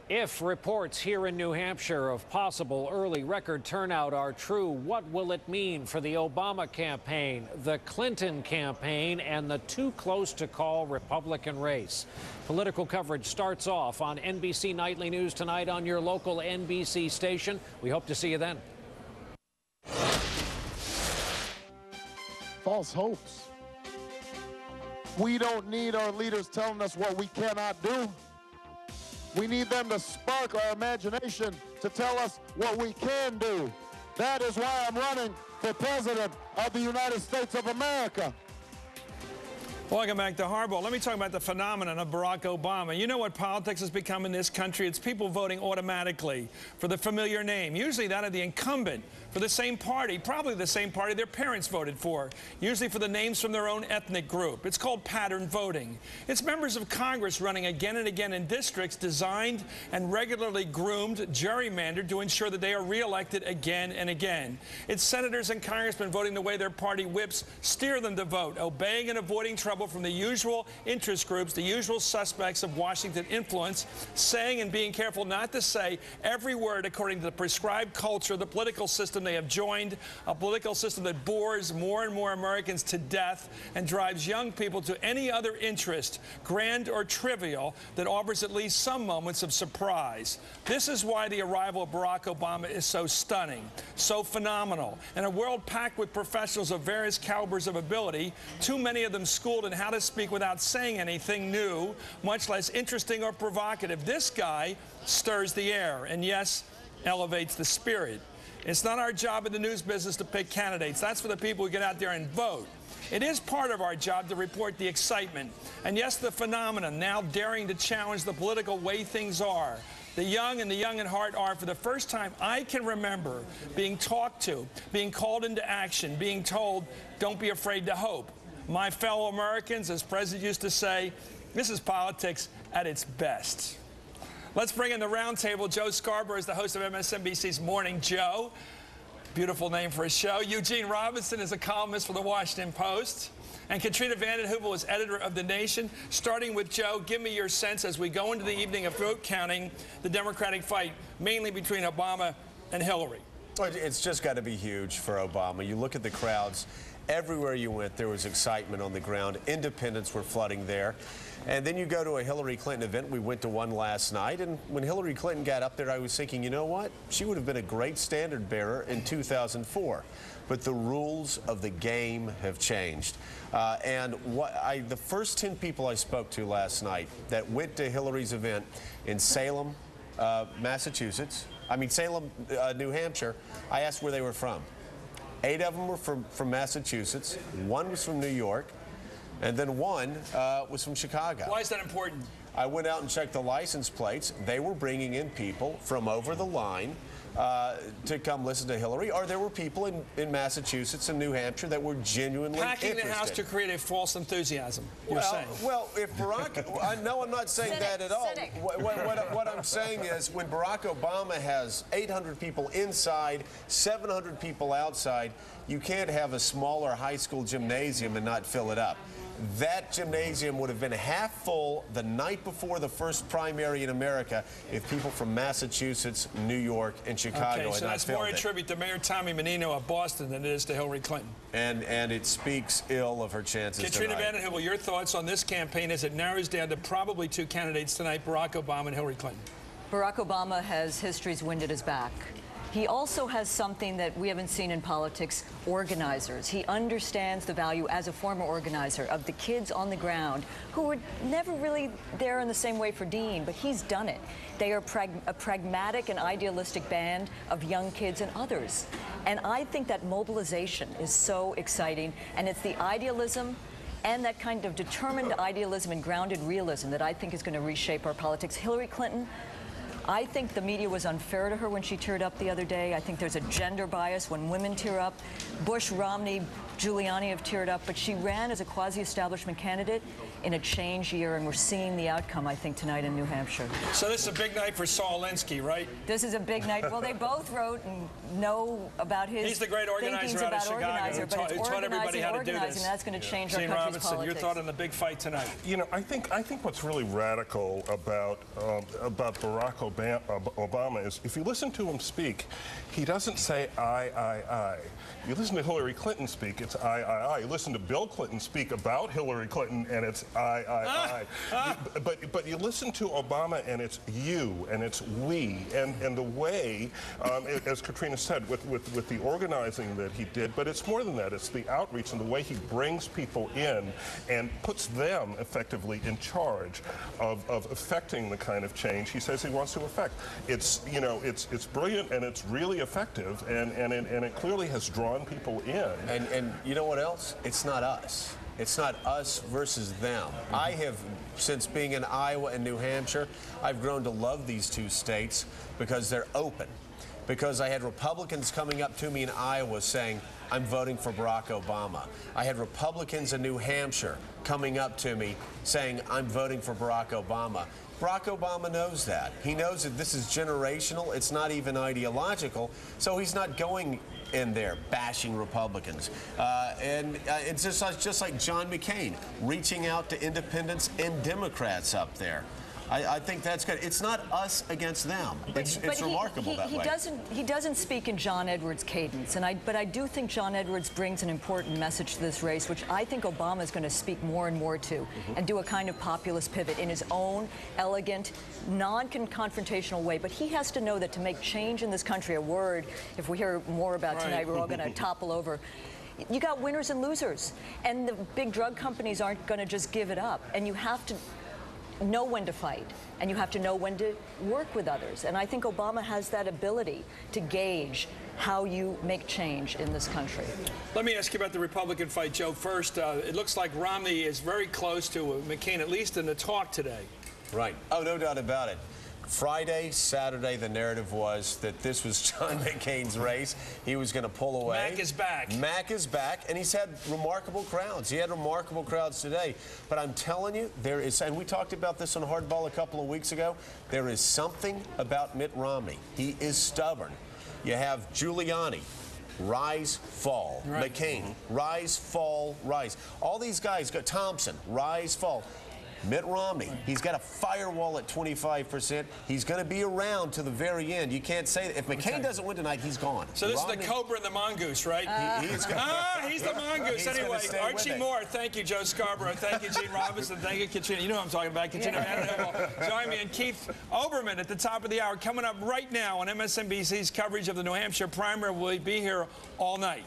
If reports here in New Hampshire of possible early record turnout are true, what will it mean for the Obama campaign, the Clinton campaign, and the too-close-to-call Republican race? Political coverage starts off on NBC Nightly News tonight on your local NBC station. We hope to see you then. False hopes. We don't need our leaders telling us what we cannot do. We need them to spark our imagination to tell us what we can do. That is why I'm running for president of the United States of America. Welcome back to Hardball. Let me talk about the phenomenon of Barack Obama. You know what politics has become in this country? It's people voting automatically for the familiar name, usually that of the incumbent, for the same party, probably the same party their parents voted for, usually for the names from their own ethnic group. It's called pattern voting. It's members of Congress running again and again in districts designed and regularly groomed, gerrymandered to ensure that they are reelected again and again. It's senators and congressmen voting the way their party whips steer them to vote, obeying and avoiding trouble from the usual interest groups, the usual suspects of Washington influence, saying and being careful not to say every word according to the prescribed culture of the political system they have joined, a political system that bores more and more Americans to death and drives young people to any other interest, grand or trivial, that offers at least some moments of surprise. This is why the arrival of Barack Obama is so stunning, so phenomenal. In a world packed with professionals of various calibers of ability, too many of them schooled in how to speak without saying anything new, much less interesting or provocative. This guy stirs the air and, yes, elevates the spirit. It's not our job in the news business to pick candidates. That's for the people who get out there and vote. It is part of our job to report the excitement and, yes, the phenomenon now daring to challenge the political way things are. The young and the young at heart are, for the first time I can remember, being talked to, being called into action, being told, don't be afraid to hope. My fellow Americans, as President used to say, this is politics at its best. Let's bring in the roundtable. Joe Scarborough is the host of MSNBC's Morning Joe. Beautiful name for a show. Eugene Robinson is a columnist for the Washington Post. And Katrina, Vanden, Heuvel is editor of The Nation. Starting with Joe, give me your sense as we go into the evening of vote counting, the Democratic fight, mainly between Obama and Hillary. It's just got to be huge for Obama. You look at the crowds. Everywhere you went, there was excitement on the ground. Independents were flooding there. And then you go to a Hillary Clinton event. We went to one last night. And when Hillary Clinton got up there, I was thinking, you know what? She would have been a great standard bearer in 2004. But the rules of the game have changed. The first 10 people I spoke to last night that went to Hillary's event in Salem, Massachusetts, Salem, New Hampshire, I asked where they were from. 8 of them were from Massachusetts, 1 was from New York, and then 1 was from Chicago. Why is that important? I went out and checked the license plates. They were bringing in people from over the line to come listen to Hillary, or there were people in Massachusetts and New Hampshire that were genuinely packing interested. the house to create a false enthusiasm, you're saying. Well, if Barack, no, I'm not saying that at all. What I'm saying is when Barack Obama has 800 people inside, 700 people outside, you can't have a smaller high school gymnasium and not fill it up. That gymnasium would have been half full the night before the first primary in America if people from Massachusetts, New York, and Chicago had not filled it. So that's more a tribute to Mayor Tommy Menino of Boston than it is to Hillary Clinton. And it speaks ill of her chances Katrina, tonight. Vanden, Heuvel, your thoughts on this campaign as it narrows down to probably 2 candidates tonight, Barack Obama and Hillary Clinton? Barack Obama has history's wind at his back. He also has something that we haven't seen in politics, organizers. He understands the value as a former organizer of the kids on the ground who were never really there in the same way for Dean, but he's done it. They are a pragmatic and idealistic band of young kids and others. And I think that mobilization is so exciting, and it's the idealism and that kind of determined idealism and grounded realism that I think is going to reshape our politics. Hillary Clinton, I think the media was unfair to her when she teared up the other day. I think there's a gender bias when women tear up. Bush, Romney, Giuliani have teared up, but she ran as a quasi-establishment candidate in a change year, and we're seeing the outcome, I think, tonight in New Hampshire. So this is a big night for Saul Alinsky, right? This is a big night. Well, they both wrote and know about his He's the great organizer out of Chicago. But it's taught everybody how to do this. And that's going to change our Gene country's Robinson, politics. your thought on the big fight tonight? You know, I think what's really radical about Barack Obama is if you listen to him speak, he doesn't say I. You listen to Hillary Clinton speak, it's I. You listen to Bill Clinton speak about Hillary Clinton, and it's I. But you listen to Obama, and it's you, and it's we, and the way, as Katrina said, with the organizing that he did, but it's more than that. It's the outreach and the way he brings people in and puts them effectively in charge of affecting the kind of change he says he wants to affect. It's, you know, it's brilliant, and it's really effective, and it clearly has drawn people in. And you know what else? It's not us. It's not us versus them. I have, since being in Iowa and New Hampshire, I've grown to love these two states because they're open. Because I had Republicans coming up to me in Iowa saying, I'm voting for Barack Obama. I had Republicans in New Hampshire coming up to me saying, I'm voting for Barack Obama. Barack Obama knows that. He knows that this is generational. It's not even ideological. So he's not going in there bashing Republicans. It's just like John McCain reaching out to independents and Democrats up there. I think that's good. It's not us against them. It's remarkable that way. He doesn't speak in John Edwards' cadence, but I do think John Edwards brings an important message to this race, which I think Obama is going to speak more and more to, and do a kind of populist pivot in his own elegant, non-confrontational way. But he has to know that to make change in this country, a word, if we hear more about tonight, we're all going to topple over. You got winners and losers, and the big drug companies aren't going to just give it up, and you have to know when to fight, and you have to know when to work with others. And I think Obama has that ability to gauge how you make change in this country. Let me ask you about the Republican fight, Joe. First, it looks like Romney is very close to McCain, at least in the talk today. Right. Oh, no doubt about it. Friday, Saturday, the narrative was that this was John McCain's race. He was going to pull away. Mac is back. Mac is back, and he's had remarkable crowds. He had remarkable crowds today. But I'm telling you, there is, and we talked about this on Hardball a couple of weeks ago, there is something about Mitt Romney. He is stubborn. You have Giuliani. Rise, fall. Right. McCain, rise, fall, rise. All these guys, Thompson, rise, fall. Mitt Romney, he's got a firewall at 25%. He's going to be around to the very end. You can't say that. If McCain doesn't win tonight, he's gone. So this Romney, is the cobra and the mongoose, right? He's the mongoose. Anyway, Archie Moore, thank you, Joe Scarborough. Thank you, Gene Robinson. Thank you, Katrina. You know what I'm talking about, Katrina. Heuvel. Join me, and Keith Olbermann at the top of the hour. Coming up right now on MSNBC's coverage of the New Hampshire primary. We'll be here all night.